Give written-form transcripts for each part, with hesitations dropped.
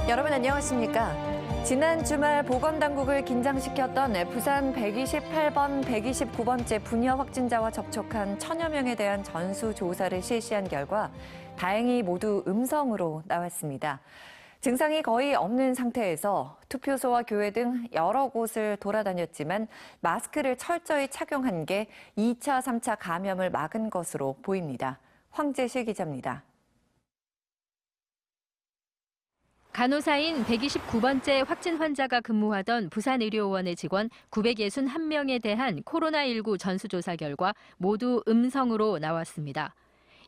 여러분 안녕하십니까? 지난 주말 보건당국을 긴장시켰던 부산 128번, 129번째 분야 확진자와 접촉한 1000여 명에 대한 전수조사를 실시한 결과 다행히 모두 음성으로 나왔습니다. 증상이 거의 없는 상태에서 투표소와 교회 등 여러 곳을 돌아다녔지만 마스크를 철저히 착용한 게 2차, 3차 감염을 막은 것으로 보입니다. 황재실 기자입니다. 간호사인 129번째 확진 환자가 근무하던 부산의료원의 직원 961명에 대한 코로나19 전수조사 결과 모두 음성으로 나왔습니다.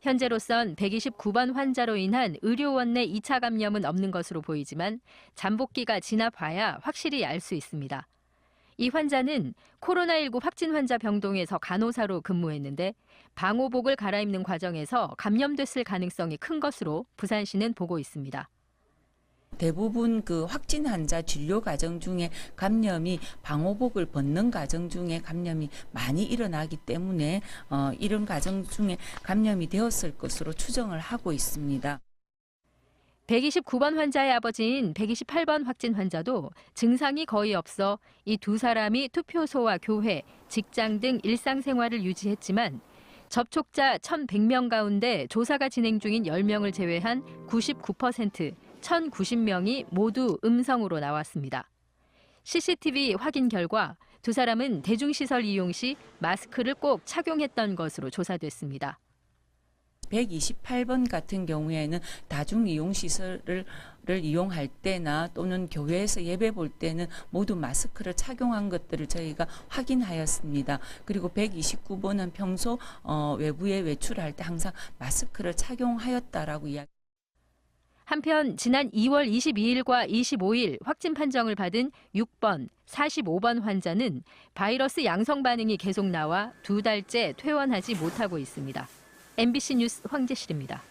현재로선 129번 환자로 인한 의료원 내 2차 감염은 없는 것으로 보이지만 잠복기가 지나봐야 확실히 알 수 있습니다. 이 환자는 코로나19 확진 환자 병동에서 간호사로 근무했는데 방호복을 갈아입는 과정에서 감염됐을 가능성이 큰 것으로 부산시는 보고 있습니다. 대부분 확진 환자 진료 과정 중에 감염이 방호복을 벗는 과정 중에 감염이 많이 일어나기 때문에 이런 과정 중에 감염이 되었을 것으로 추정을 하고 있습니다. 129번 환자의 아버지인 128번 확진 환자도 증상이 거의 없어 이 두 사람이 투표소와 교회, 직장 등 일상생활을 유지했지만 접촉자 1,100명 가운데 조사가 진행 중인 10명을 제외한 99%, 1,090명이 모두 음성으로 나왔습니다. CCTV 확인 결과 두 사람은 대중시설 이용 시 마스크를 꼭 착용했던 것으로 조사됐습니다. 128번 같은 경우에는 다중이용시설을 이용할 때나 또는 교회에서 예배 볼 때는 모두 마스크를 착용한 것들을 저희가 확인하였습니다. 그리고 129번은 평소 외부에 외출할 때 항상 마스크를 착용하였다라고 이야기. 한편 지난 2월 22일과 25일 확진 판정을 받은 6번, 45번 환자는 바이러스 양성 반응이 계속 나와 2달째 퇴원하지 못하고 있습니다. MBC 뉴스 황재실입니다.